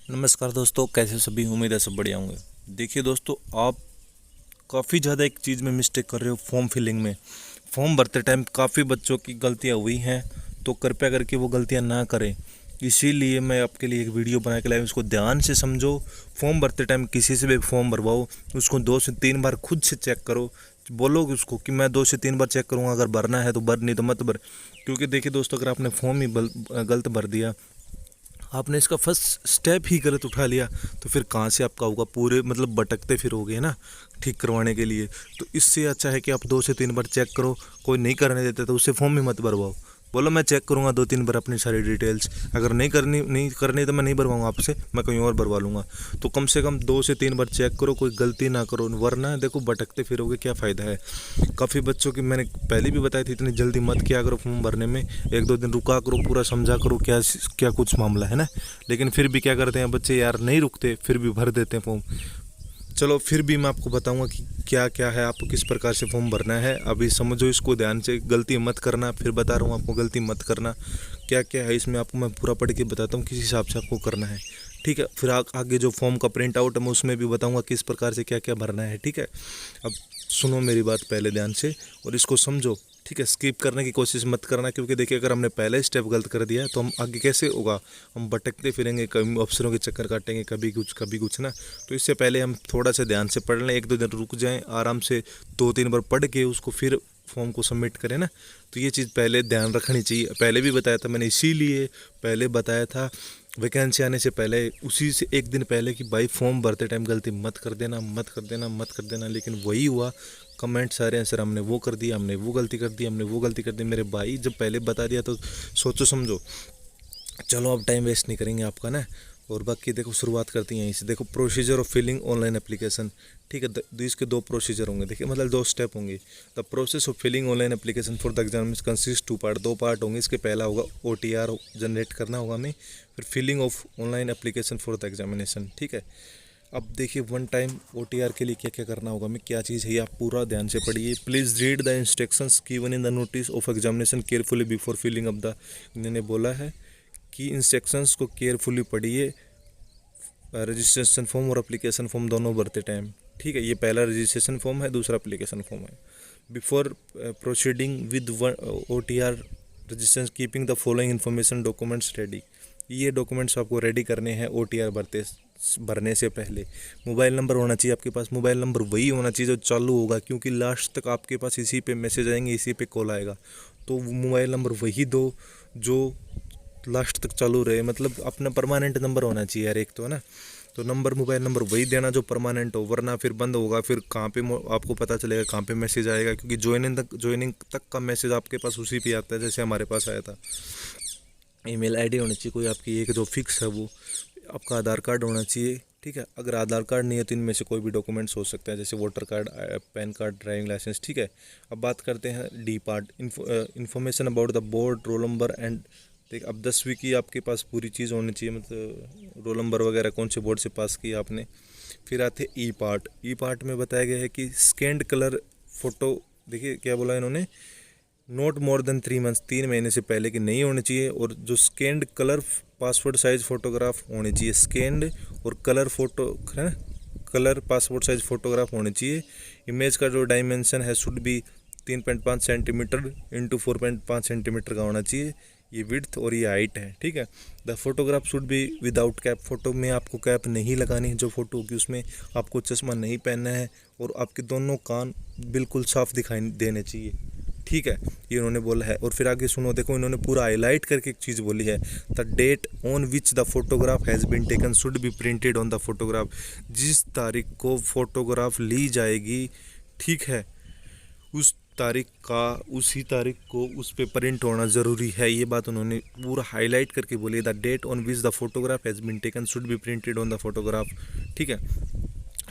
नमस्कार दोस्तों, कैसे सभी। उम्मीद है सब बढ़िया होंगे। देखिए दोस्तों, आप काफ़ी ज़्यादा एक चीज़ में मिस्टेक कर रहे हो। फॉर्म फिलिंग में, फॉर्म भरते टाइम काफ़ी बच्चों की गलतियां हुई हैं, तो कृपया करके वो गलतियां ना करें। इसीलिए मैं आपके लिए एक वीडियो बना के लाया हूं, उसको ध्यान से समझो। फॉर्म भरते टाइम किसी से भी फॉर्म भरवाओ, उसको 2 से 3 बार खुद से चेक करो। बोलो उसको कि मैं 2 से 3 बार चेक करूँगा, अगर भरना है तो भर, नहीं तो मत भर। क्योंकि देखिए दोस्तों, अगर आपने फॉर्म ही गलत भर दिया, आपने इसका फर्स्ट स्टेप ही गलत उठा लिया, तो फिर कहाँ से आपका होगा। पूरे मतलब भटकते फिरोगे ना ठीक करवाने के लिए। तो इससे अच्छा है कि आप 2 से 3 बार चेक करो। कोई नहीं करने देता तो उससे फॉर्म ही मत भरवाओ। बोलो मैं चेक करूँगा 2-3 बार अपनी सारी डिटेल्स, अगर नहीं करनी तो मैं नहीं भरवाऊँगा आपसे, मैं कहीं और भरवा लूँगा। तो कम से कम 2 से 3 बार चेक करो, कोई गलती ना करो, वरना देखो भटकते फिरोगे क्या फ़ायदा है। काफ़ी बच्चों की मैंने पहले भी बताई थी, इतनी जल्दी मत किया करो फॉर्म भरने में। 1-2 दिन रुका करो, पूरा समझा करो क्या क्या कुछ मामला है ना। लेकिन फिर भी क्या करते हैं बच्चे यार, नहीं रुकते, फिर भी भर देते हैं फॉर्म। चलो फिर भी मैं आपको बताऊंगा कि क्या क्या है, आपको किस प्रकार से फॉर्म भरना है। अभी समझो इसको ध्यान से, गलती मत करना। फिर बता रहा हूँ आपको, गलती मत करना। क्या क्या है इसमें आपको मैं पूरा पढ़ के बताता हूँ, किस हिसाब से आपको करना है। ठीक है, फिर आगे जो फॉर्म का प्रिंट आउट है मैं उसमें भी बताऊंगा किस प्रकार से क्या क्या भरना है। ठीक है, अब सुनो मेरी बात पहले ध्यान से और इसको समझो। ठीक है, स्किप करने की कोशिश मत करना, क्योंकि देखिए अगर हमने पहले स्टेप गलत कर दिया तो हम आगे कैसे होगा। हम भटकते फिरेंगे, कभी अफसरों के चक्कर काटेंगे, कभी कुछ ना। तो इससे पहले हम थोड़ा सा ध्यान से पढ़ लें, 1-2 दिन रुक जाएं, आराम से 2-3 बार पढ़ के उसको फिर फॉर्म को सबमिट करें ना। तो ये चीज़ पहले ध्यान रखनी चाहिए। पहले भी बताया था मैंने, इसीलिए पहले बताया था वैकेंसी आने से पहले, उसी से एक दिन पहले, कि भाई फॉर्म भरते टाइम गलती मत कर देना, मत कर देना, मत कर देना। लेकिन वही हुआ, कमेंट सारे आंसर हमने वो कर दिया, हमने वो गलती कर दी, हमने वो गलती कर दी। मेरे भाई जब पहले बता दिया तो सोचो समझो। चलो अब टाइम वेस्ट नहीं करेंगे आपका ना। और बाकी देखो, शुरुआत करती हैं यहीं से। देखो, procedure of filling online application. ठीक है, इसके 2 प्रोसीजर होंगे। देखिए मतलब 2 स्टेप होंगे। The process of filling online application for the exam consist 2 part, 2 part होंगे इसके। पहला होगा OTR जनरेट करना होगा हमें, फिर filling of online application for the examination. ठीक है, अब देखिए वन टाइम OTR के लिए क्या क्या करना होगा, मैं क्या चीज़ है ये आप पूरा ध्यान से पढ़िए। Please read the instructions given in the notice of examination carefully before filling up the. इन्होंने बोला है कि इंस्ट्रक्शंस को केयरफुली पढ़िए रजिस्ट्रेशन फॉर्म और एप्लीकेशन फॉर्म दोनों भरते टाइम। ठीक है, ये पहला रजिस्ट्रेशन फॉर्म है, दूसरा एप्लीकेशन फॉर्म है। Before proceeding with OTR registration, keeping the following information documents ready. ये डॉक्यूमेंट्स आपको रेडी करने हैं OTR भरने से पहले। मोबाइल नंबर होना चाहिए आपके पास। मोबाइल नंबर वही होना चाहिए जो चालू होगा, क्योंकि लास्ट तक आपके पास इसी पे मैसेज आएंगे, इसी पे कॉल आएगा। तो मोबाइल नंबर वही दो जो लास्ट तक चालू रहे। मतलब अपना परमानेंट नंबर होना चाहिए यार एक तो, है ना। तो नंबर, मोबाइल नंबर वही देना जो परमानेंट हो, वरना फिर बंद होगा। फिर कहाँ पे आपको पता चलेगा, कहाँ पे मैसेज आएगा, क्योंकि ज्वाइनिंग तक का मैसेज आपके पास उसी पे आता है जैसे हमारे पास आया था। ईमेल आईडी होनी चाहिए कोई आपकी एक जो फिक्स है वो। आपका आधार कार्ड होना चाहिए। ठीक है, अगर आधार कार्ड नहीं है तो इनमें से कोई भी डॉक्यूमेंट्स हो सकते हैं, जैसे voter card, PAN card, driving licence. ठीक है, अब बात करते हैं D part, information about the board, roll number and. ठीक, अब 10वीं की आपके पास पूरी चीज़ होनी चाहिए, मतलब रोल नंबर वगैरह, कौन से बोर्ड से पास किया आपने। फिर आते ई पार्ट में बताया गया है कि स्कैंड कलर फोटो। देखिए क्या बोला इन्होंने, नॉट मोर देन 3 मंथ्स, 3 महीने से पहले की नहीं होनी चाहिए। और जो scanned colour passport size photograph होनी चाहिए, स्कैंड और कलर फोटो है ना, कलर पासपोर्ट साइज फोटोग्राफ होनी चाहिए। इमेज का जो डायमेंशन है should be 3.5 centimetre into 4.5 centimetre का होना चाहिए। ये विड्थ और ये हाइट है। ठीक है, the photograph should be without cap. Photo में आपको कैप नहीं लगानी है, जो फोटो होगी उसमें आपको चश्मा नहीं पहनना है, और आपके दोनों कान बिल्कुल साफ दिखाई देने चाहिए। ठीक है, ये उन्होंने बोला है। और फिर आगे सुनो, देखो इन्होंने पूरा हाईलाइट करके एक चीज़ बोली है, the date on which the photograph has been taken should be printed on the photograph. जिस तारीख को फोटोग्राफ ली जाएगी, ठीक है, उस तारीख का, उसी तारीख को उस पे प्रिंट होना ज़रूरी है। ये बात उन्होंने पूरा हाईलाइट करके बोली है, the date on which the photograph has been taken should be printed on the photograph. ठीक है,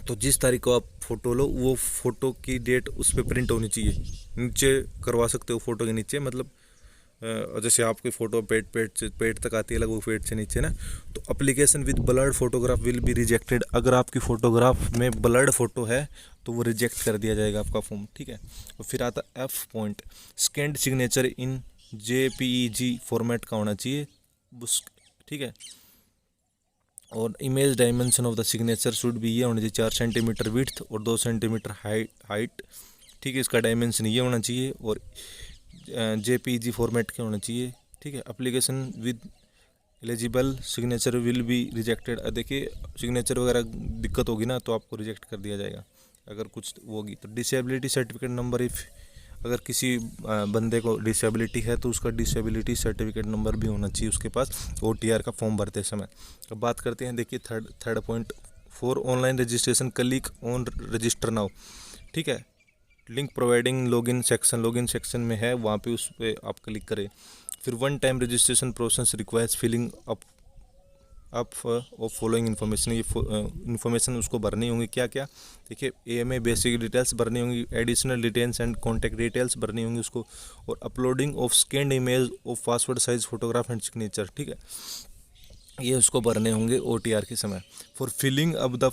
तो जिस तारीख को आप फ़ोटो लो, वो फ़ोटो की डेट उस पर प्रिंट होनी चाहिए। नीचे करवा सकते हो फ़ोटो के नीचे, मतलब जैसे आपकी फ़ोटो पेट तक आती है, लगभग पेट से नीचे ना। तो application with blurred photograph will be rejected. अगर आपकी फ़ोटोग्राफ में ब्लर्ड फ़ोटो है तो वो रिजेक्ट कर दिया जाएगा आपका फॉर्म। ठीक है, और फिर आता F पॉइंट, स्कैंड सिग्नेचर इन JPEG फॉर्मेट का होना चाहिए। ठीक है, और image dimension of the signature should भी ये होना चाहिए 4 सेंटीमीटर विड्थ और 2 सेंटीमीटर हाइट। ठीक है, इसका डायमेंशन ये होना चाहिए और JPEG फॉर्मेट के होना चाहिए। ठीक है, application with eligible signature will be rejected. देखिए सिग्नेचर वगैरह दिक्कत होगी ना तो आपको रिजेक्ट कर दिया जाएगा अगर कुछ होगी तो। डिसेबिलिटी सर्टिफिकेट नंबर, इफ़ अगर किसी बंदे को डिसेबिलिटी है तो उसका डिसेबिलिटी सर्टिफिकेट नंबर भी होना चाहिए उसके पास OTR का फॉर्म भरते समय। अब बात करते हैं, देखिए third point, for online registration click on register now. ठीक है, लिंक प्रोवाइडिंग लॉगिन सेक्शन में है, वहाँ पे उस पर आप क्लिक करें। फिर one time registration process requires filling up of following information. ये इन्फॉर्मेशन उसको भरनी होंगी क्या क्या, देखिए AMA बेसिक डिटेल्स भरनी होंगी, additional details and contact details भरनी होंगी उसको, और uploading of scanned image of password size photograph and signature. ठीक है, ये उसको भरने होंगे OTR के समय। फॉर फिलिंग अब the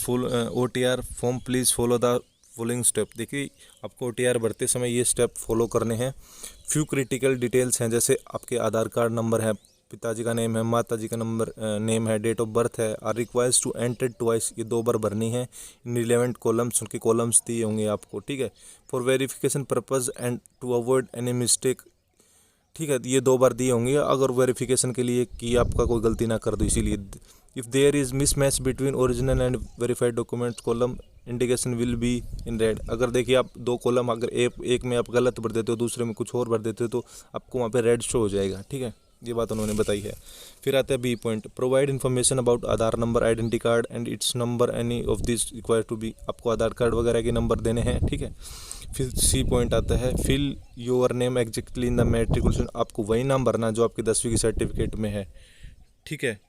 OTR form please follow the following step. देखिए आपको OTR भरते समय ये स्टेप फॉलो करने हैं। फ्यू क्रिटिकल डिटेल्स हैं, जैसे आपके आधार कार्ड नंबर है, पिताजी का नेम है, माता जी का नंबर नेम है, डेट ऑफ बर्थ है, are requires to enter twice, ये 2 बार भरनी है। इन रिलेवेंट कॉलम्स, उनके कॉलम्स दिए होंगे आपको। ठीक है, for verification purpose and to avoid any mistake. ठीक है, ये 2 बार दिए होंगे अगर वेरिफिकेशन के लिए कि आपका कोई गलती ना कर दो, इसीलिए। If there is mismatch between original and verified document column indication will be in red. अगर देखिए आप 2 कॉलम अगर एक में आप गलत भर देते हो, दूसरे में कुछ और भर देते हो, तो आपको वहाँ पे रेड शो हो जाएगा। ठीक है, ये बात उन्होंने बताई है। फिर आता है B point, provide information about Aadhaar number, identity card and its number, any of this required to be. आपको आधार कार्ड वगैरह के नंबर देने हैं। ठीक है, फिर C पॉइंट आता है, fill your name exactly in the matriculation. आपको वही नाम भरना जो आपके 10वीं की सर्टिफिकेट में है। ठीक है,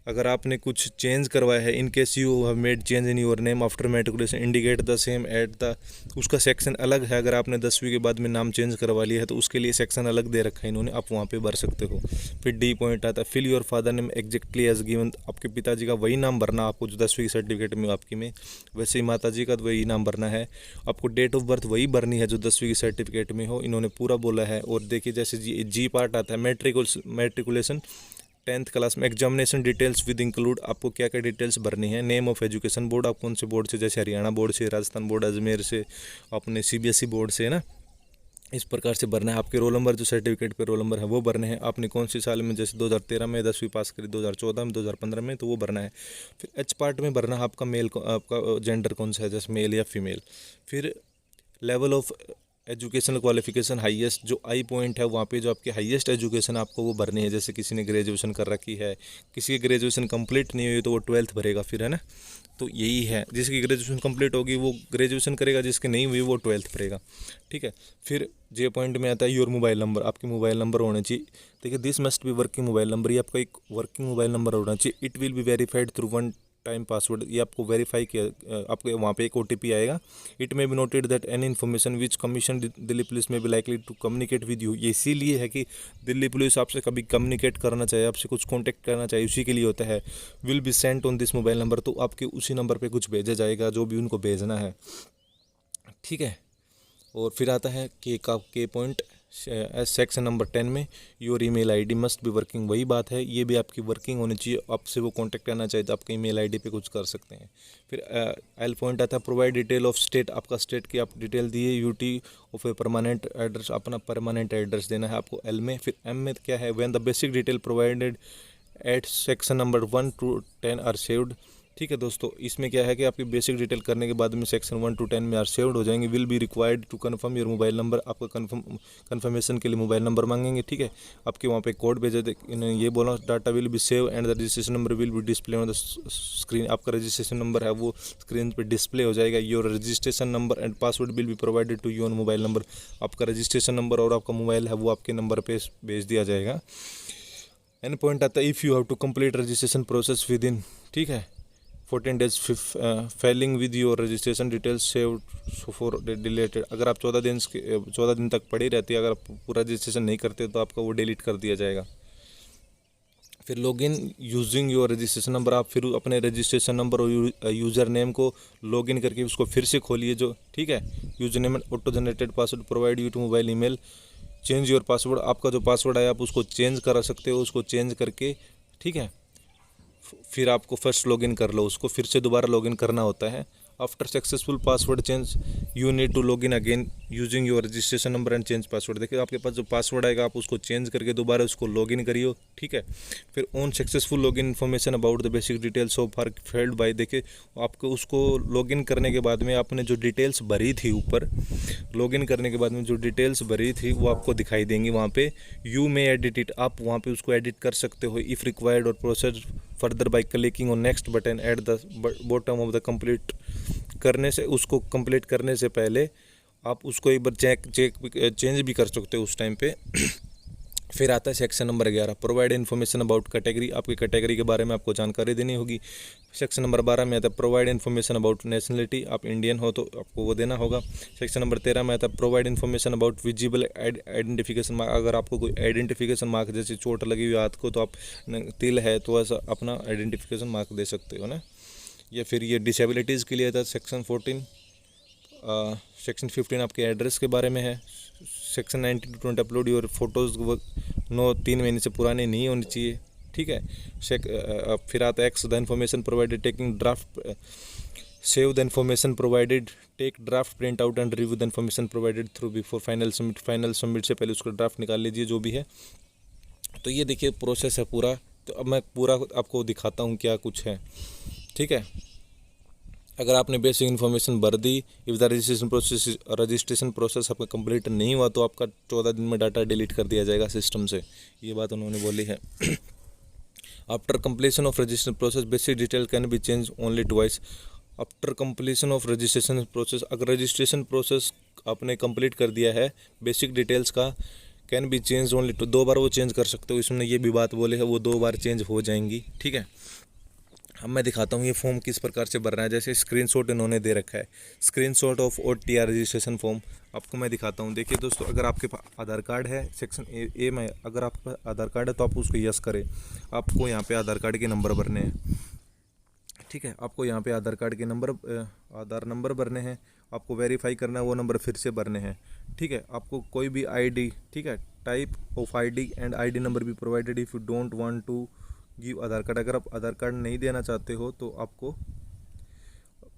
अगर आपने कुछ चेंज करवाया है, in case you have made change in your name after matriculation indicate the same at the, उसका सेक्शन अलग है। अगर आपने 10वीं के बाद में नाम चेंज करवा लिया है तो उसके लिए सेक्शन अलग दे रखा है इन्होंने, आप वहाँ पे भर सकते हो। फिर D पॉइंट आता है, fill your father name exactly as given. आपके पिताजी का वही नाम भरना आपको जो 10वीं की सर्टिफिकेट में आपकी में, वैसे ही माता जी का वही नाम भरना है। आपको डेट ऑफ बर्थ वही भरनी है जो 10वीं की सर्टिफिकेट में हो, इन्होंने पूरा बोला है। और देखिए जैसे G पार्ट आता है, मैट्रिकुलेशन 10th क्लास में एग्जामिनेशन डिटेल्स विद इंक्लूड, आपको क्या क्या डिटेल्स भरनी है। नेम ऑफ एजुकेशन बोर्ड, आप कौन से बोर्ड से, जैसे हरियाणा बोर्ड से, राजस्थान बोर्ड, अजमेर से, अपने CBSE बोर्ड से, है ना, इस प्रकार से भरना है। आपके रोल नंबर जो सर्टिफिकेट पे रोल नंबर है वो भरने हैं। आपने कौन सी साल में, जैसे 2013 में 10वीं पास करी, 2014 में, 2015 में, तो वो भरना है। फिर H पार्ट में भरना है आपका मेल, आपका जेंडर कौन सा है, जैसे मेल या फीमेल। फिर level of educational qualification highest, जो I पॉइंट है वहाँ पे जो आपकी हाईएस्ट एजुकेशन आपको वो भरनी है। जैसे किसी ने ग्रेजुएशन कर रखी है, किसी की ग्रेजुएशन कंप्लीट नहीं हुई तो वो 12th भरेगा फिर, है ना। तो यही है, जिसकी ग्रेजुएशन कंप्लीट होगी वो ग्रेजुएशन करेगा, जिसकी नहीं हुई वो 12th भरेगा। ठीक है, फिर J पॉइंट में आता है योर मोबाइल नंबर, आपके मोबाइल नंबर होने चाहिए। देखिए this must be working mobile number, ये आपका एक वर्किंग मोबाइल नंबर होना चाहिए। It will be verified through one time password, ये आपको वेरीफाई किया, आपको वहाँ पे एक OTP आएगा। It may be noted that any information which commission Delhi police may be likely to communicate with you. ये इसीलिए है कि दिल्ली पुलिस आपसे कभी कम्युनिकेट करना चाहिए, आपसे कुछ कॉन्टैक्ट करना चाहिए, उसी के लिए होता है। Will be sent on this mobile number, तो आपके उसी नंबर पर कुछ भेजा जाएगा जो भी उनको भेजना है। ठीक है, और फिर आता है के पॉइंट सेक्शन नंबर 10 में, your email ID must be working. वही बात है, ये भी आपकी वर्किंग होनी चाहिए। आपसे वो कांटेक्ट करना चाहिए तो आपके ईमेल आईडी पे कुछ कर सकते हैं। फिर L पॉइंट आता है, प्रोवाइड डिटेल ऑफ स्टेट, आपका स्टेट की आप डिटेल दिए, UT of a permanent address, अपना परमानेंट एड्रेस देना है आपको L में। फिर M में क्या है, when the basic detail provided at section number 1 to 10 are saved. ठीक है दोस्तों, इसमें क्या है कि आपकी बेसिक डिटेल करने के बाद में सेक्शन 1 to 10 में आर सेव्ड हो जाएंगे। Will be required to confirm your mobile number, आपका कन्फर्मेशन के लिए मोबाइल नंबर मांगेंगे। ठीक है, आपके वहाँ पे कोड भेजे थे, इन्हें ये बोला, data will be save and the registration number will be display on the screen. आपका रजिस्ट्रेशन नंबर है वो स्क्रीन पर डिस्प्ले हो जाएगा। Your registration number and password will be provided to your mobile number, आपका रजिस्ट्रेशन नंबर और आपका mobile है वो आपके नंबर पर भेज दिया जाएगा। एन पॉइंट आता है, if you have to complete registration process within, ठीक है, 14 days filing with your registration details save for deleted. अगर आप 14 दिन तक पड़ी रहती है, अगर आप पूरा रजिस्ट्रेशन नहीं करते तो आपका वो डिलीट कर दिया जाएगा। फिर login using your registration number, आप फिर अपने रजिस्ट्रेशन नंबर और यूज़र नेम को लॉगिन करके उसको फिर से खोलिए जो, ठीक है। User name and auto generated password provide you to mobile email, change your password, आपका जो पासवर्ड है आप उसको चेंज करा सकते हो, उसको चेंज करके, ठीक है। फिर आपको फर्स्ट लॉगिन कर लो, उसको फिर से दोबारा लॉगिन करना होता है। After successful password change you need to login again using your registration number and change password. देखिए आपके पास जो पासवर्ड आएगा आप उसको चेंज करके दोबारा उसको लॉगिन करिए, ठीक है। फिर on successful login information about the basic details so far filled by, देखिए आपको उसको लॉगिन करने के बाद में आपने जो डिटेल्स भरी थी ऊपर, लॉगिन करने के बाद में जो डिटेल्स भरी थी वो आपको दिखाई देंगी वहाँ पे। यू मे एडिट इट, आप वहाँ पे उसको एडिट कर सकते हो इफ़ रिक्वायर्ड, और process further bye clicking on next button at the bottom of the complete. करने से, उसको कंप्लीट करने से पहले आप उसको एक बार चेंज भी कर सकते हो उस टाइम पे। फिर आता है section number 11, provide information about category, आपकी कैटेगरी के बारे में आपको जानकारी देनी होगी। सेक्शन नंबर 12 में आता है प्रोवाइड इन्फॉर्मेशन अबाउट नेशनलिटी, आप इंडियन हो तो आपको वो देना होगा। सेक्शन नंबर 13 में आता है provide information about visible identification mark, अगर आपको कोई आइडेंटिफिकेशन मार्क जैसे चोट लगी हुई हाथ को तो आप तिल है तो ऐसा अपना आइडेंटिफिकेशन मार्क दे सकते हो ना। या फिर ये डिसेबिलिटीज़ के लिए था सेक्शन 14। सेक्शन 15 आपके एड्रेस के बारे में है। Section 19 to 20 upload your photos, वो 3 महीने से पुराने नहीं होनी चाहिए, ठीक है। फिर आता है x the information provided taking draft, save the information provided, take draft print out and review the information provided through before final submit, final submit से पहले उसका ड्राफ्ट निकाल लीजिए जो भी है। तो ये देखिए प्रोसेस है पूरा। तो अब मैं पूरा आपको दिखाता हूँ क्या कुछ है, ठीक है। अगर आपने बेसिक इन्फॉर्मेशन भर दी, इफ़ द रजिस्ट्रेशन प्रोसेस आपका कंप्लीट नहीं हुआ तो आपका 14 दिन में डाटा डिलीट कर दिया जाएगा सिस्टम से, ये बात उन्होंने बोली है। After completion of registration process basic detail can be change only twice. After completion of registration process, अगर रजिस्ट्रेशन प्रोसेस आपने कंप्लीट कर दिया है बेसिक डिटेल्स का, can be change only two, 2 बार वो चेंज कर सकते हो। इसमें ये भी बात बोले है वो 2 बार चेंज हो जाएंगी, ठीक है। अब मैं दिखाता हूँ ये फॉर्म किस प्रकार से भरना है। जैसे स्क्रीनशॉट इन्होंने दे रखा है, screenshot of OTR registration form, आपको मैं दिखाता हूँ। देखिए दोस्तों, अगर आपके पास आधार कार्ड है, सेक्शन ए में अगर आपका आधार कार्ड है तो आप उसको यस करें। आपको यहाँ पे आधार कार्ड के नंबर भरने हैं, ठीक है। आपको यहाँ पे आधार कार्ड के आधार नंबर भरने हैं, आपको वेरीफाई करना है, वो नंबर फिर से भरने हैं, ठीक है। आपको कोई भी ID, ठीक है, type of ID and ID number भी provided if you don't want to give Aadhaar card. अगर आप आधार कार्ड नहीं देना चाहते हो तो आपको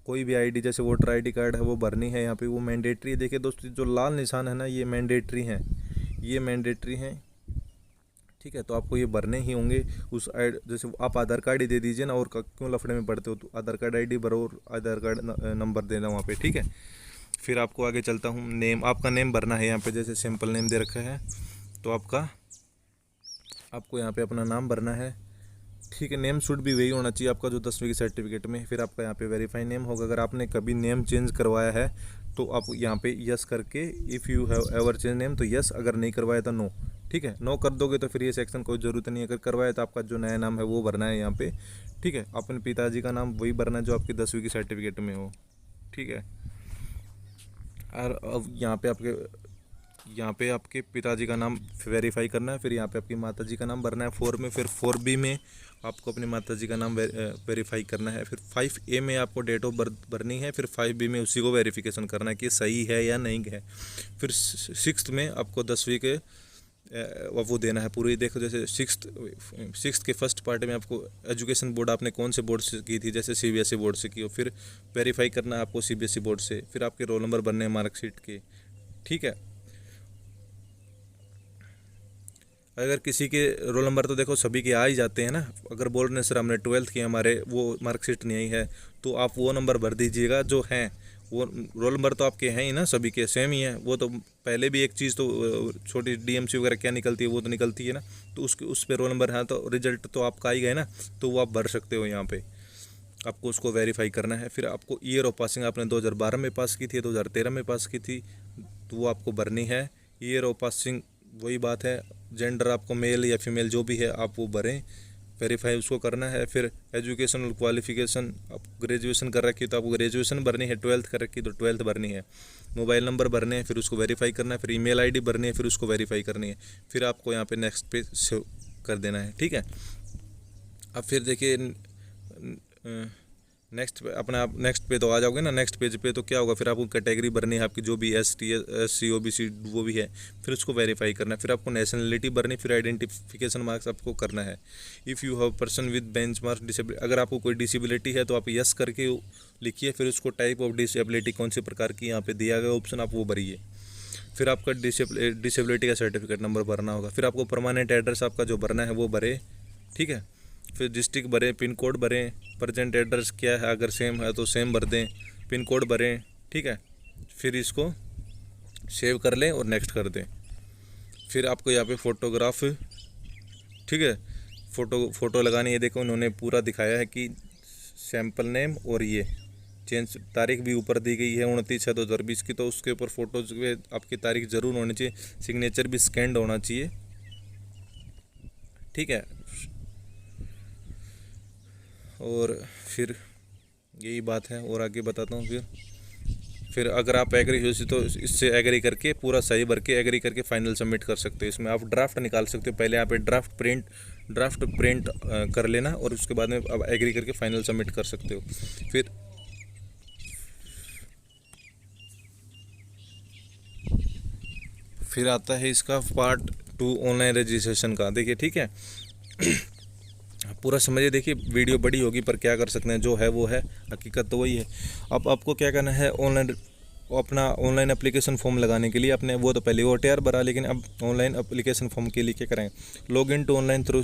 कोई भी ID जैसे वोटर ID कार्ड है वो भरनी है। यहाँ पे वो मैंडेटरी है। देखिए दोस्तों, जो लाल निशान है ना ये मैंडेटरी हैं, ये मैंडेटरी हैं, ठीक है। तो आपको ये भरने ही होंगे। उस जैसे आप आधार कार्ड ही दे दीजिए ना, और क्यों लफड़े में पड़ते हो, तो आधार कार्ड ID भरो और आधार कार्ड नंबर देना वहाँ पे, ठीक है। फिर आपको आगे चलता हूँ, नेम, आपका नेम भरना है यहाँ पे। जैसे सिंपल नेम दे रखा है तो आपको यहाँ पे अपना नाम भरना है, ठीक है। नेम शुड भी वही होना चाहिए आपका जो 10वीं की सर्टिफिकेट में। फिर आपका यहाँ पे वेरीफाई नेम होगा। अगर आपने कभी नेम चेंज करवाया है तो आप यहाँ पे यस करके, if you have ever change name तो यस, अगर नहीं करवाया तो नो, ठीक है। नो कर दोगे तो फिर ये सेक्शन कोई ज़रूरत नहीं है। अगर करवाया तो आपका जो नया नाम है वो भरना है यहाँ पे, ठीक है। अपने पिताजी का नाम वही भरना है जो आपकी 10वीं की सर्टिफिकेट में हो, ठीक है। और अब यहाँ पे आपके पिताजी का नाम वेरीफाई करना है। फिर यहाँ पे आपकी माताजी का नाम भरना है 4 में। फिर 4B में आपको अपनी माताजी का नाम वेरीफाई करना है। फिर 5A में आपको डेट ऑफ बर्थ भरनी है। फिर 5B में उसी को वेरिफिकेशन करना है कि सही है या नहीं है। फिर 6th में आपको 10वीं के वो देना है पूरी। देखो जैसे 6th के फर्स्ट पार्ट में आपको एजुकेशन बोर्ड आपने कौन से बोर्ड से की थी, जैसे CBSE बोर्ड से की हो, फिर वेरीफाई करना है आपको CBSE बोर्ड से। फिर आपके रोल नंबर भरने हैं मार्कशीट के, ठीक है। अगर किसी के रोल नंबर तो देखो सभी के आ ही जाते हैं ना। अगर बोल रहे हैं सर हमने 12th की हमारे वो मार्कशीट नहीं आई है तो आप वो नंबर भर दीजिएगा जो हैं। वो रोल नंबर तो आपके हैं ही ना, सभी के सेम ही है। वो तो पहले भी एक चीज़ तो छोटी DMC वगैरह क्या निकलती है वो तो निकलती है ना, तो उस पर रोल नंबर है तो रिजल्ट तो आपका आ ही गए ना, तो वो आप भर सकते हो। यहाँ पे आपको उसको वेरीफाई करना है। फिर आपको ईयर ऑफ पासिंग आपने 2012 में पास की थी, 2013 में पास की थी, तो वो आपको भरनी है। ईयर ऑफ पासिंग वही बात है। जेंडर आपको मेल या फीमेल जो भी है आप वो भरें, वेरीफाई उसको करना है। फिर एजुकेशनल क्वालिफिकेशन, आप ग्रेजुएशन कर रखी तो आपको ग्रेजुएशन भरनी है, 12th कर रखी तो 12th भरनी है। मोबाइल नंबर भरने हैं, फिर उसको वेरीफाई करना है। फिर ईमेल ID भरनी है, फिर उसको वेरीफाई करनी है। फिर आपको यहाँ पे नेक्स्ट पे सेव कर देना है, ठीक है। अब फिर देखिए नेक्स्ट पे अपने आप नेक्स्ट पे तो आ जाओगे ना। नेक्स्ट पेज पे तो क्या होगा, फिर आपको कैटेगरी भरनी है आपकी जो भी ST SC OBC वो भी है, फिर उसको वेरीफाई करना है। फिर आपको नेशनलिटी भरनी, फिर आइडेंटिफिकेशन मार्क्स आपको करना है। If you have person with bench mark disability, अगर आपको कोई डिसेबिलिटी है तो आप यस करके लिखिए। फिर उसको टाइप ऑफ डिसेबिलिटी कौन से प्रकार की यहाँ पे दिया गया ऑप्शन आप वो भरिए। फिर आपका डिसेबिलिटी का सर्टिफिकेट नंबर भरना होगा। फिर आपको परमानेंट एड्रेस आपका जो भरना है वो भरे, ठीक है। फिर डिस्ट्रिक्ट भरें, पिन कोड भरें, प्रेजेंट एड्रेस क्या है, अगर सेम है तो सेम भर दें, पिन कोड भरें, ठीक है। फिर इसको सेव कर लें और नेक्स्ट कर दें। फिर आपको यहाँ पे फ़ोटोग्राफ, ठीक है, फ़ोटो लगानी है। देखो उन्होंने पूरा दिखाया है कि सैम्पल नेम और ये चेंज तारीख भी ऊपर दी गई है 29/6/2020 की, तो उसके ऊपर फ़ोटोज़ में आपकी तारीख ज़रूर होनी चाहिए, सिग्नेचर भी स्कैंड होना चाहिए, ठीक है। और फिर यही बात है, और आगे बताता हूँ। फिर अगर आप एग्री हो तो इससे एग्री करके पूरा सही भर के एग्री करके फाइनल सबमिट कर सकते हो। इसमें आप ड्राफ्ट निकाल सकते हो, पहले आप ड्राफ्ट प्रिंट कर लेना और उसके बाद में आप एग्री करके फाइनल सबमिट कर सकते हो। फिर आता है इसका पार्ट 2 ऑनलाइन रजिस्ट्रेशन का। देखिए, ठीक है, पूरा समझिए। देखिए वीडियो बड़ी होगी पर क्या कर सकते हैं, जो है वो है, हकीकत तो वही है। अब आपको क्या करना है, अपना ऑनलाइन एप्लीकेशन फॉर्म लगाने के लिए अपने वो तो पहले OTR भरा, लेकिन अब ऑनलाइन एप्लीकेशन फॉर्म के लिए क्या करें, log in to online through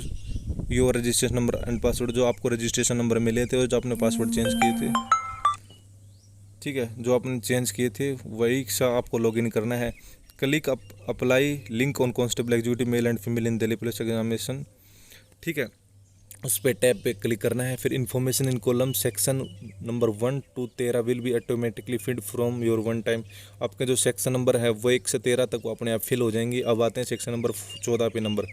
your registration number and password. जो आपको रजिस्ट्रेशन नंबर मिले थे और जो आपने पासवर्ड चेंज किए थे, ठीक है, जो आपने चेंज किए थे वही सा आपको लॉग इन करना है। Click apply link on constable executive male and female in Delhi police examination, ठीक है, उस पर टैब पे क्लिक करना है। फिर information in column section number 1 to 13 will be automatically field from your one time. आपके जो सेक्शन नंबर है वो 1 से 13 तक वो अपने आप फिल हो जाएंगी। अब आते हैं सेक्शन नंबर 14 पे नंबर।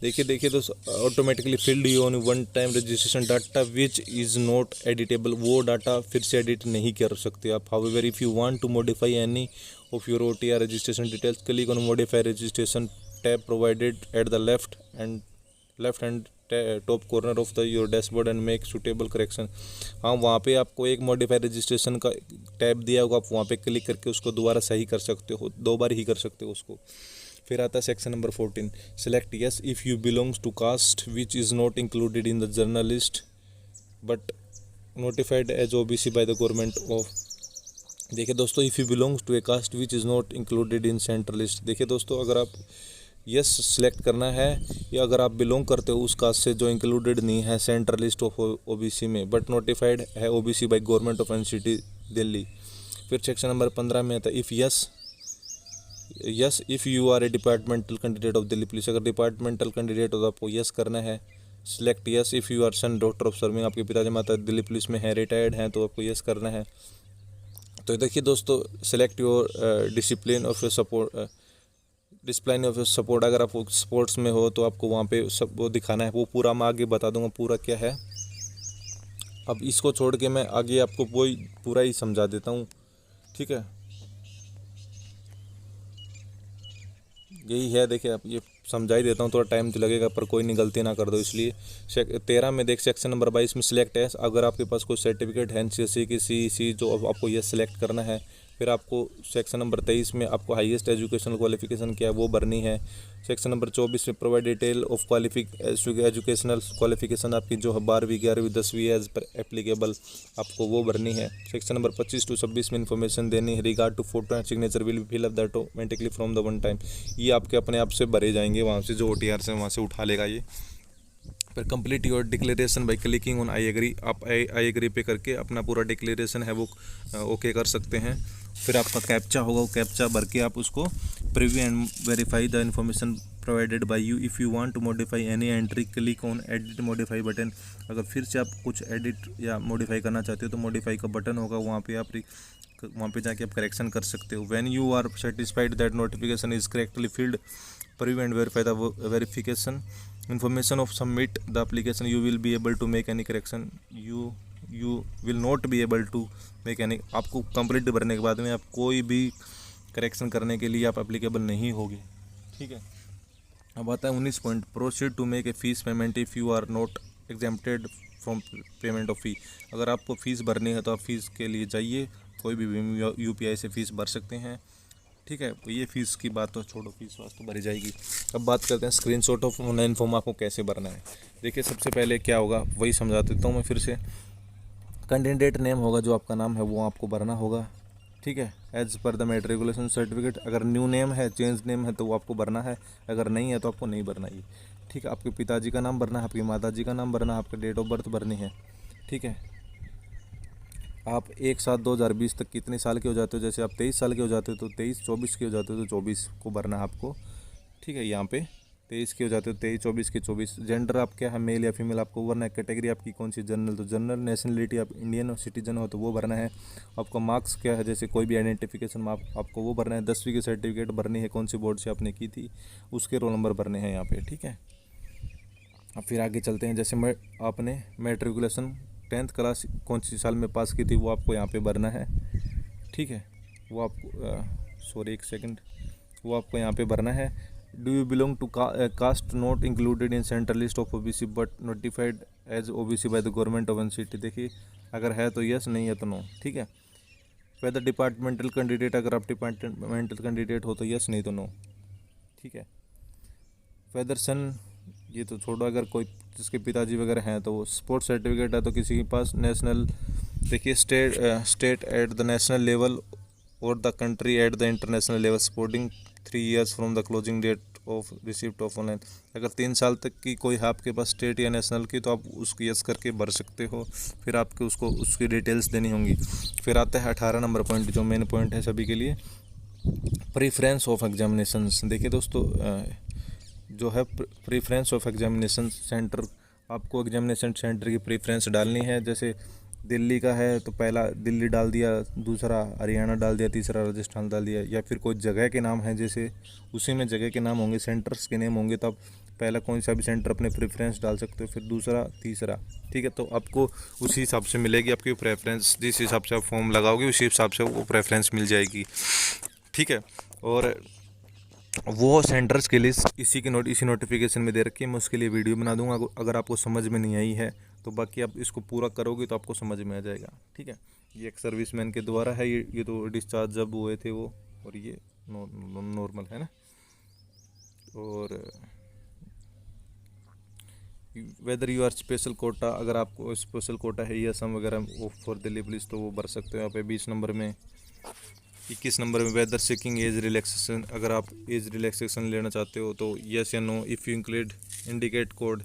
देखिए तो automatically filled you on one time registration data which is not editable. वो डाटा फिर से एडिट नहीं कर सकते आप। However if you want to modify any of your OTR registration details, click on modify registration tab provided at the left hand top corner of the your dashboard and make suitable correction. हाँ, वहाँ पे आपको एक modify registration का tab दिया होगा, आप वहाँ पे क्लिक करके उसको दोबारा सही कर सकते हो, 2 बार ही कर सकते हो उसको। फिर आता है section number 14, select yes if you belongs to caste which is not included in the general list but notified as OBC by the government of. देखिए दोस्तों, if you belongs to a caste which is not included in central list. देखिए दोस्तों, अगर आप yes select करना है, या अगर आप बिलोंग करते हो उस कास्ट से जो इंक्लूडेड नहीं है सेंट्रल लिस्ट ऑफ OBC में, बट नोटिफाइड है OBC by government of NCT Delhi. फिर सेक्शन नंबर 15 में आता है if if you are a departmental candidate of Delhi police. अगर डिपार्टमेंटल कैंडिडेट हो तो आपको यस करना है। Select yes if you are son daughter of serving, आपके पिताजी माता दिल्ली पुलिस में है, रिटायर्ड हैं, तो आपको यस करना है। तो देखिए दोस्तों, select your discipline of support. अगर आप स्पोर्ट्स में हो तो आपको वहाँ पे सब वो दिखाना है, वो पूरा मैं आगे बता दूंगा पूरा क्या है। अब इसको छोड़ के मैं आगे आपको वही पूरा ही समझा देता हूँ, ठीक है। यही है, देखिए आप ये समझा ही देता हूँ, थोड़ा टाइम तो लगेगा पर कोई नहीं, गलती ना कर दो इसलिए। 13 में देख सेक्शन नंबर 22 में सिलेक्ट है, अगर आपके पास कोई सर्टिफिकेट है NCSE की CEC जो आपको ये सिलेक्ट करना है। फिर आपको सेक्शन नंबर 23 में आपको हाईएस्ट एजुकेशनल क्वालिफिकेशन क्या है वो भरनी है। सेक्शन नंबर 24 में provide detail of educational qualification आपकी जो है 12वीं 11वीं 10वीं एज पर एप्लीकेबल आपको वो भरनी है। सेक्शन नंबर 25 to 26 में इन्फॉर्मेशन देनी है regard to photo and signature will fill up that automatically from the one time. ये आपके अपने आप से भरे जाएंगे वहाँ से, जो OTR से वहाँ से उठा लेगा ये। फिर complete your declaration by clicking on I agree. आप आई एग्री पे करके अपना पूरा डिक्लेरेशन है वो ओके कर सकते हैं। फिर आपका कैप्चा होगा, वो कैप्चा भर के आप उसको preview and verify the information provided by you. If you want to modify any entry click on edit modify button. अगर फिर से आप कुछ एडिट या मॉडिफाई करना चाहते हो तो मॉडिफाई का बटन होगा, वहाँ पे जाके आप करेक्शन कर सकते हो। When you are satisfied that notification is correctly filled preview and verify the verification information of submit the application you will be able to make any correction you will not be able to make any। आपको complete भरने के बाद में आप कोई भी correction करने के लिए आप एप्लीकेबल नहीं होगी, ठीक है। अब आता है 19 point, proceed to make a fee payment if you are not exempted from payment of fee. अगर आपको फ़ीस भरनी है तो आप फीस के लिए जाइए, कोई भी UPI से फ़ीस भर सकते हैं। ठीक है, ये फ़ीस की बात तो छोड़ो, फीस वास तो भरी जाएगी। अब बात करते हैं स्क्रीनशॉट ऑफ ऑनलाइन फॉर्म आपको कैसे भरना है। देखिए सबसे पहले क्या होगा वही समझा देता हूँ मैं फिर से। कैंडिडेट नेम होगा, जो आपका नाम है वो आपको भरना होगा। ठीक है, as per the matriculation certificate, अगर न्यू नेम है, चेंज नेम है तो वो आपको भरना है, अगर नहीं है तो आपको नहीं भरना ये। ठीक है, आपके पिताजी का नाम भरना है, आपकी माताजी का नाम भरना है, आपका डेट ऑफ बर्थ भरनी है। ठीक है, आप 1/7/2020 तक कितने साल के हो जाते हो, जैसे आप 23 साल के हो जाते हो तो 23, 24 के हो जाते हो तो 24 को भरना है आपको। ठीक है, यहाँ पे 23 के हो जाते हो 23, 24 के 24। जेंडर आप क्या है, मेल या फीमेल आपको भरना है। कैटेगरी आपकी कौन सी, जनरल तो जनरल। नेशनलिटी आप इंडियन सिटीजन हो तो वो भरना है। आपका मार्क्स क्या है, जैसे कोई भी आइडेंटिफिकेशन आपको वो भरना है। 10वीं की सर्टिफिकेट भरनी है, कौन सी बोर्ड से आपने की थी, उसके रोल नंबर भरने हैं यहाँ पे। ठीक है, अब फिर आगे चलते हैं। जैसे आपने मेट्रिकुलेशन 10th क्लास कौन सी साल में पास की थी वो आपको यहाँ पे भरना है। ठीक है, वो आपको सॉरी एक सेकंड, वो आपको यहाँ पे भरना है। Do you belong to caste not included in central list of OBC but notified as OBC by the government of NCT। देखिए अगर है तो यस, नहीं है तो नो। ठीक है, वेदर डिपार्टमेंटल कैंडिडेट, अगर आप डिपार्टमेंटल कैंडिडेट हो तो यस, नहीं तो नो। ठीक है, वेदर सन, ये तो छोड़ो, अगर कोई जिसके पिताजी वगैरह हैं तो वो। स्पोर्ट्स सर्टिफिकेट है तो किसी के पास नेशनल, देखिए state at the national level और the country at the international level supporting 3 years from the closing date of receipt of online. अगर 3 साल तक की कोई है आपके पास स्टेट या नेशनल की, तो आप उसको यस करके भर सकते हो। फिर आपको उसको उसकी डिटेल्स देनी होंगी। फिर आता है 18 नंबर पॉइंट, जो मेन पॉइंट है सभी के लिए, प्रीफ्रेंस ऑफ एग्जामिनेशंस। देखिए दोस्तों, जो है प्रीफ्रेंस ऑफ एग्जामिनेशन सेंटर, आपको एग्जामिनेशन सेंटर की प्रीफ्रेंस डालनी है। जैसे दिल्ली का है तो पहला दिल्ली डाल दिया, दूसरा हरियाणा डाल दिया, तीसरा राजस्थान डाल दिया। या फिर कोई जगह के नाम है, जैसे उसी में जगह के नाम होंगे, सेंटर्स के नेम होंगे, तो आप पहला कौन सा भी सेंटर अपने प्रेफरेंस डाल सकते हो, फिर दूसरा, तीसरा। ठीक है, तो आपको उसी हिसाब से मिलेगी आपकी प्रेफरेंस, जिस हिसाब से आप फॉर्म लगाओगे उसी हिसाब से वो प्रेफरेंस मिल जाएगी। ठीक है, और वो सेंटर्स के लिए इसी नोटिफिकेशन में दे रखी है। मैं उसके लिए वीडियो बना दूंगा, अगर आपको समझ में नहीं आई है तो बाकी आप इसको पूरा करोगे तो आपको समझ में आ जाएगा। ठीक है, ये एक सर्विसमैन के द्वारा है, ये तो डिस्चार्ज जब हुए थे वो, और ये नॉर्मल है ना। और whether you are special quota, अगर आपको स्पेशल कोटा है या सम वगैरह वो फॉर दिल्ली पुलिस तो वो भर सकते हो यहाँ पे 20 नंबर में। 21 नंबर में वेदर सीकिंग एज रिलैक्सेशन, अगर आप एज रिलैक्सेशन लेना चाहते हो तो यस या no, if you indicate code.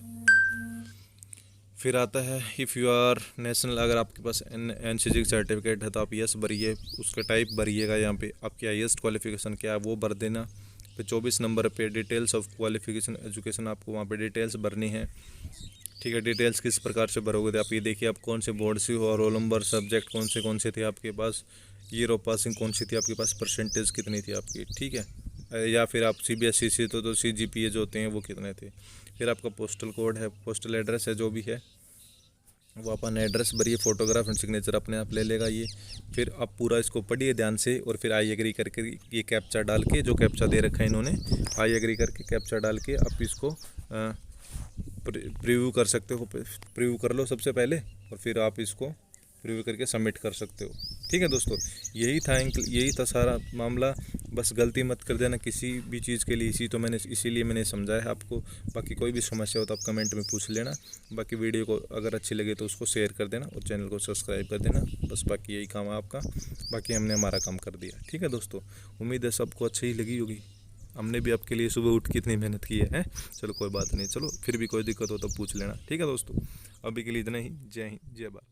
फिर आता है इफ़ यू आर नेशनल, अगर आपके पास NCC सर्टिफिकेट है तो आप यस भरिए, उसका टाइप भरिएगा, यहाँ पे आपकी हाईएस्ट क्वालिफिकेशन क्या है वो भर देना। फिर 24 नंबर पे डिटेल्स ऑफ क्वालिफिकेशन एजुकेशन, आपको वहाँ पे डिटेल्स भरनी है। ठीक है, डिटेल्स किस प्रकार से भरोगे, आप ये देखिए आप कौन से बोर्ड से हो, और रोल नंबर, सब्जेक्ट कौन से थे आपके पास, ईयर ऑफ पासिंग कौन सी थी आपके पास, परसेंटेज कितनी थी आपकी। ठीक है, या फिर आप CBSE से तो CGPA जो होते हैं वो कितने थे। फिर आपका पोस्टल कोड है, पोस्टल एड्रेस है, जो भी है वो अपन एड्रेस भरिए, फोटोग्राफ एंड सिग्नेचर अपने आप ले लेगा ये। फिर आप पूरा इसको पढ़िए ध्यान से, और फिर आई एग्री करके ये कैप्चा डाल के, जो कैप्चा दे रखा है इन्होंने, आई एग्री करके कैप्चा डाल के आप इसको प्रीव्यू कर सकते हो। प्रीव्यू कर लो सबसे पहले, और फिर आप इसको प्रीव्यू करके सबमिट कर सकते हो। ठीक है दोस्तों, यही था सारा मामला। बस गलती मत कर देना किसी भी चीज़ के लिए, इसीलिए मैंने समझाया है आपको। बाकी कोई भी समस्या हो तो आप कमेंट में पूछ लेना। बाकी वीडियो को अगर अच्छी लगे तो उसको शेयर कर देना, और चैनल को सब्सक्राइब कर देना। बस बाकी यही काम है आपका, बाकी हमने हमारा काम कर दिया। ठीक है दोस्तों, उम्मीद है सबको अच्छी ही लगी होगी। हमने भी आपके लिए सुबह उठ के इतनी मेहनत की है। चलो कोई बात नहीं, चलो फिर भी कोई दिक्कत हो तो पूछ लेना। ठीक है दोस्तों, अभी के लिए इतना ही। जय हिंद, जय भारत।